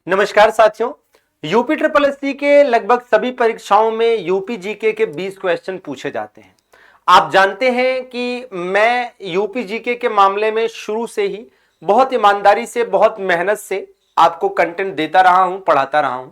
नमस्कार साथियों। UP triple SC के लगभग सभी परीक्षाओं में यूपी जीके के 20 क्वेश्चन पूछे जाते हैं। आप जानते हैं कि मैं यूपी जीके के मामले में शुरू से ही बहुत ईमानदारी से, बहुत मेहनत से आपको कंटेंट देता रहा हूं, पढ़ाता रहा हूं।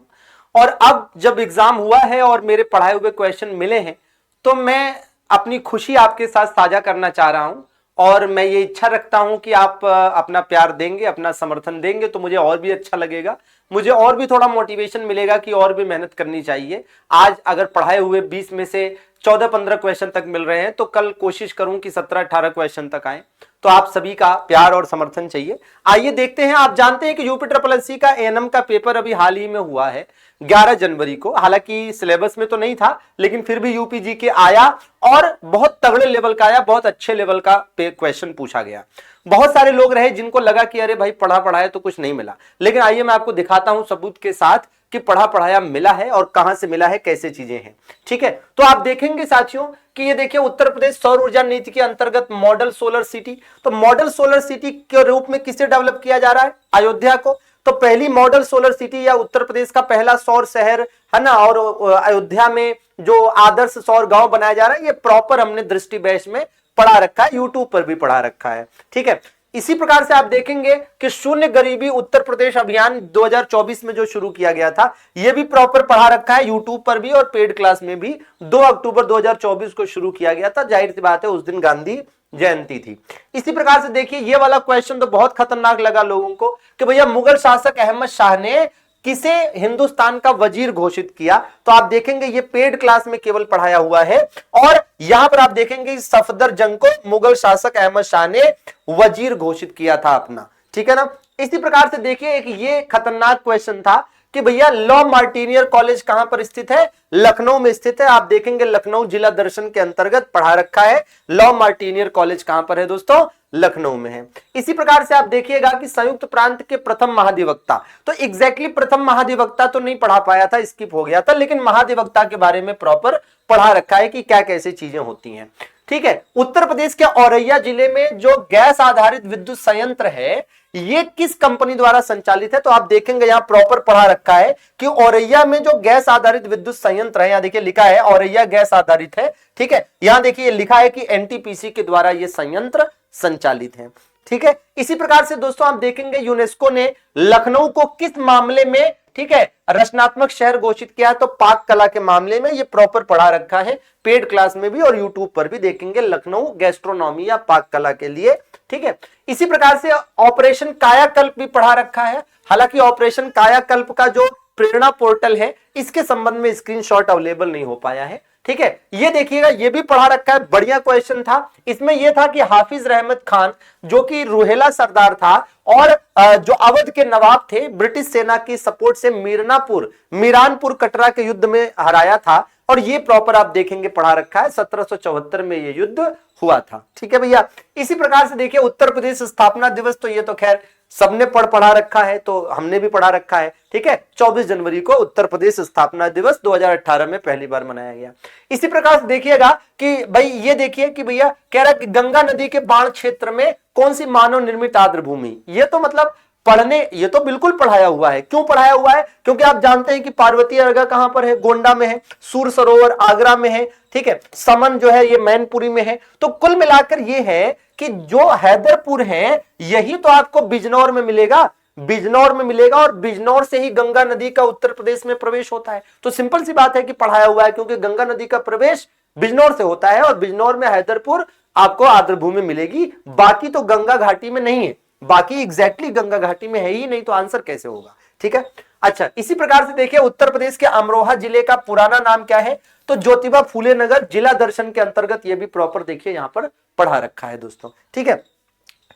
और अब जब एग्जाम हुआ है और मेरे पढ़ाए हुए क्वेश्चन मिले हैं तो मैं अपनी खुशी आपके साथ साझा करना चाह रहा हूं। और मैं ये इच्छा रखता हूं कि आप अपना प्यार देंगे, अपना समर्थन देंगे तो मुझे और भी अच्छा लगेगा, मुझे और भी थोड़ा मोटिवेशन मिलेगा कि और भी मेहनत करनी चाहिए। आज अगर पढ़ाए हुए 20 में से 14-15 क्वेश्चन तक मिल रहे हैं तो कल कोशिश करूं कि 17-18 क्वेश्चन तक आए। तो आप सभी का प्यार और समर्थन चाहिए। आइए देखते हैं। आप जानते हैं कि यूपी ट्रिपल एससी का एएनएम का पेपर अभी हाल ही में हुआ है 11 जनवरी को। हालांकि सिलेबस में तो नहीं था, लेकिन फिर भी यूपी जी के आया और बहुत तगड़े लेवल का आया, बहुत अच्छे लेवल का क्वेश्चन पूछा गया। बहुत सारे लोग रहे जिनको लगा कि अरे भाई पढ़ा पढ़ाया तो कुछ नहीं मिला, लेकिन आइए मैं आपको दिखाता हूं सबूत के साथ कि पढ़ा पढ़ाया मिला है और कहां से मिला है, कैसे चीजें हैं। ठीक है, तो आप देखेंगे साथियों कि ये देखिए उत्तर प्रदेश सौर ऊर्जा नीति के अंतर्गत मॉडल सोलर सिटी। तो मॉडल सोलर सिटी के रूप में किसे डेवलप किया जा रहा है? अयोध्या को। तो पहली मॉडल सोलर सिटी या उत्तर प्रदेश का पहला सौर शहर है ना, और अयोध्या में जो आदर्श सौर गांव बनाया जा रहा है, ये प्रॉपर हमने दृष्टि बैच में पढ़ा रखा है, यूट्यूब पर भी पढ़ा रखा है। ठीक है, इसी प्रकार से आप देखेंगे कि शून्य गरीबी उत्तर प्रदेश अभियान 2024 में जो शुरू किया गया था, यह भी प्रॉपर पढ़ा रखा है यूट्यूब पर भी और पेड क्लास में भी। 2 अक्टूबर 2024 को शुरू किया गया था। जाहिर सी बात है उस दिन गांधी जयंती थी। इसी प्रकार से देखिए ये वाला क्वेश्चन तो बहुत खतरनाक लगा लोगों को कि भैया मुगल शासक अहमद शाह ने किसे हिंदुस्तान का वजीर घोषित किया। तो आप देखेंगे ये पेड क्लास में केवल पढ़ाया हुआ है और यहां पर आप देखेंगे सफदर जंग को मुगल शासक अहमद शाह ने वजीर घोषित किया था अपना। ठीक है ना। इसी प्रकार से देखिए एक ये खतरनाक क्वेश्चन था कि भैया लॉ मार्टिनियर कॉलेज कहां पर स्थित है? लखनऊ में स्थित है। आप देखेंगे लखनऊ जिला दर्शन के अंतर्गत पढ़ा रखा है। लॉ मार्टिनियर कॉलेज कहां पर है दोस्तों? लखनऊ में है। इसी प्रकार से आप देखिएगा कि संयुक्त प्रांत के प्रथम महाधिवक्ता, तो एग्जैक्टली प्रथम महाधिवक्ता तो नहीं पढ़ा पाया था, स्किप हो गया था, लेकिन महाधिवक्ता के बारे में प्रॉपर पढ़ा रखा है कि क्या कैसे चीजें होती हैं। ठीक है, उत्तर प्रदेश के औरैया जिले में जो गैस आधारित विद्युत संयंत्र है ये किस कंपनी द्वारा संचालित है? तो आप देखेंगे यहां प्रॉपर पढ़ा रखा है कि औरैया में जो गैस आधारित विद्युत संयंत्र है, यहां देखिए लिखा है औरैया गैस आधारित है। ठीक है, यहां देखिए लिखा है कि एनटीपीसी के द्वारा ये संयंत्र संचालित है। ठीक है, इसी प्रकार से दोस्तों आप देखेंगे यूनेस्को ने लखनऊ को किस मामले में, ठीक है, रचनात्मक शहर घोषित किया? तो पाक कला के मामले में। ये प्रॉपर पढ़ा रखा है पेड क्लास में भी और यूट्यूब पर भी देखेंगे, लखनऊ गैस्ट्रोनॉमी या पाक कला के लिए। ठीक है, इसी प्रकार से ऑपरेशन कायाकल्प भी पढ़ा रखा है। हालांकि ऑपरेशन कायाकल्प का जो प्रेरणा पोर्टल है इसके संबंध में स्क्रीनशॉट अवेलेबल नहीं हो पाया है। ठीक है, ये देखिएगा ये भी पढ़ा रखा है, बढ़िया क्वेश्चन था। इसमें यह था कि हाफिज रहमत खान जो कि रुहेला सरदार था और जो अवध के नवाब थे, ब्रिटिश सेना की सपोर्ट से मीरानपुर कटरा के युद्ध में हराया था। और ये प्रॉपर आप देखेंगे पढ़ा रखा है, 1774 में ये युद्ध हुआ था। ठीक है भैया, इसी प्रकार से देखिए उत्तर प्रदेश स्थापना दिवस, तो ये तो खैर सबने पढ़ा रखा है, तो हमने भी पढ़ा रखा है। ठीक है, 24 जनवरी को उत्तर प्रदेश स्थापना दिवस 2018 में पहली बार मनाया गया। इसी प्रकार से देखिएगा कि भाई ये देखिए कि भैया कह रहा है कि गंगा नदी के बाण क्षेत्र में कौन सी मानव निर्मित आर्द्र भूमि? ये तो मतलब पढ़ने, ये तो बिल्कुल पढ़ाया हुआ है। क्यों पढ़ाया हुआ है? क्योंकि आप जानते हैं कि पार्वती अर्गा कहां पर है? गोंडा में है। सूर सरोवर आगरा में है। ठीक है, समन जो है ये मैनपुरी में है। तो कुल मिलाकर ये है कि जो हैदरपुर है यही तो आपको बिजनौर में मिलेगा, बिजनौर में मिलेगा और बिजनौर से ही गंगा नदी का उत्तर प्रदेश में प्रवेश होता है। तो सिंपल सी बात है कि पढ़ाया हुआ है, क्योंकि गंगा नदी का प्रवेश बिजनौर से होता है और बिजनौर में हैदरपुर आपको आर्द्र भूमि मिलेगी। बाकी तो गंगा घाटी में नहीं है, बाकी एग्जैक्टली गंगा घाटी में है ही नहीं, तो आंसर कैसे होगा? ठीक है, अच्छा इसी प्रकार से देखिए उत्तर प्रदेश के अमरोहा जिले का पुराना नाम क्या है? तो ज्योतिबा फूले नगर जिला दर्शन के अंतर्गत ये भी प्रॉपर देखिए यहां पर पढ़ा रखा है दोस्तों। ठीक है,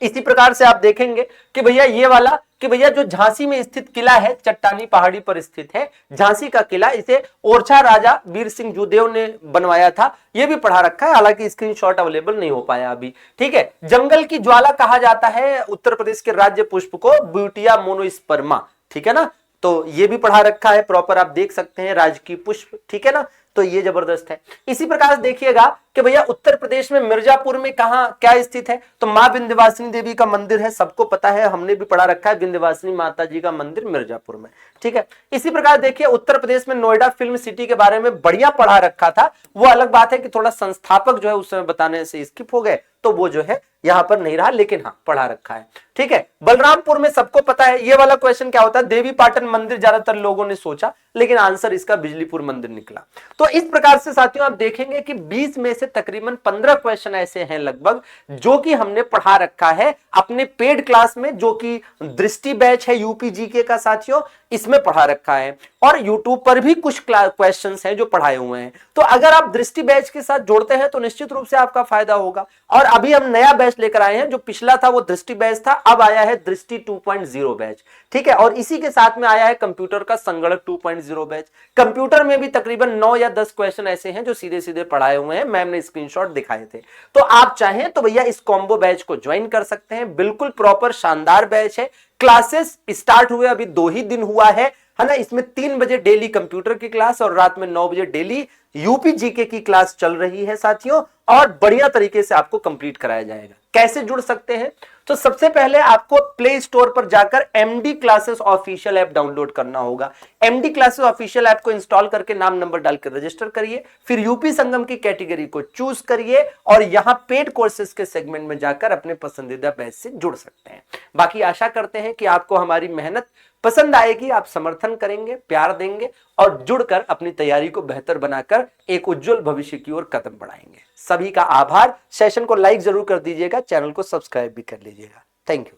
इसी प्रकार से आप देखेंगे कि भैया ये वाला कि भैया जो झांसी में स्थित किला है, चट्टानी पहाड़ी पर स्थित है झांसी का किला, इसे ओरछा राजा वीर सिंह जुदेव ने बनवाया था। यह भी पढ़ा रखा है, हालांकि स्क्रीनशॉट अवेलेबल नहीं हो पाया अभी। ठीक है, जंगल की ज्वाला कहा जाता है उत्तर प्रदेश के राज्य पुष्प को ब्यूटिया मोनोस्पर्मा। ठीक है ना, तो ये भी पढ़ा रखा है प्रॉपर, आप देख सकते हैं राजकीय पुष्प। ठीक है ना, तो ये जबरदस्त है। इसी प्रकार से देखिएगा कि भैया उत्तर प्रदेश में मिर्जापुर में कहां क्या स्थित है, तो मां विंध्यवासिनी देवी का मंदिर है, सबको पता है, हमने भी पढ़ा रखा है, विंध्यवासिनी माता जी का मंदिर मिर्जापुर में। ठीक है, इसी प्रकार देखिए उत्तर प्रदेश में नोएडा फिल्म सिटी के बारे में बढ़िया पढ़ा रखा था, वो अलग बात है कि थोड़ा संस्थापक जो है उस समय बताने से स्किप हो गए, तो वो जो है यहां पर नहीं रहा, लेकिन हाँ पढ़ा रखा है। ठीक है, बलरामपुर में सबको पता है, ये वाला क्वेश्चन क्या होता है, देवी पाटन मंदिर ज्यादातर लोगों ने सोचा, लेकिन आंसर इसका बिजलीपुर मंदिर निकला। तो इस प्रकार से साथियों आप देखेंगे कि 20 में से तकरीबन 15 क्वेश्चन ऐसे हैं लगभग जो कि हमने पढ़ा रखा है अपने पेड क्लास में, जो कि दृष्टि बैच है यूपी जीके का साथियों, इसमें पढ़ा रखा है, और यूट्यूब पर भी कुछ क्वेश्चंस हैं जो पढ़ाए हुए हैं। तो अगर आप दृष्टि बैच के साथ जोड़ते हैं तो निश्चित रूप से आपका फायदा होगा। और अभी हम नया बैच लेकर आए हैं, जो पिछला था वो दृष्टि बैच था, अब आया है दृष्टि 2.0 बैच। ठीक है, और इसी के साथ में आया है कंप्यूटर का संगणक 2.0 बैच। कंप्यूटर में भी तकरीबन 9 या 10 क्वेश्चन ऐसे हैं जो सीधे सीधे पढ़ाए हुए हैं, मैम ने स्क्रीनशॉट दिखाए थे। तो आप चाहें तो भैया इस कॉम्बो बैच को ज्वाइन कर सकते हैं, बिल्कुल प्रॉपर शानदार बैच है। क्लासेस स्टार्ट हुए अभी 2 ही दिन हुआ है ना। इसमें 3 बजे डेली कंप्यूटर की क्लास और रात में 9 बजे डेली यूपी जीके की क्लास चल रही है साथियों, और बढ़िया तरीके से आपको कंप्लीट कराया जाएगा। कैसे जुड़ सकते हैं, तो सबसे पहले आपको प्ले स्टोर पर जाकर MD classes official app download करना होगा। एमडी क्लासेस ऑफिशियल ऐप को इंस्टॉल करके नाम नंबर डालकर रजिस्टर करिए, फिर यूपी संगम की कैटेगरी को चूज करिए और यहां पेड कोर्सेज के सेगमेंट में जाकर अपने पसंदीदा बैच से जुड़ सकते हैं। बाकी आशा करते हैं कि आपको हमारी मेहनत पसंद आएगी, आप समर्थन करेंगे, प्यार देंगे और जुड़कर अपनी तैयारी को बेहतर बनाकर एक उज्जवल भविष्य की ओर कदम बढ़ाएंगे। सभी का आभार। सेशन को लाइक जरूर कर दीजिएगा, चैनल को सब्सक्राइब भी कर लीजिएगा। Thank you.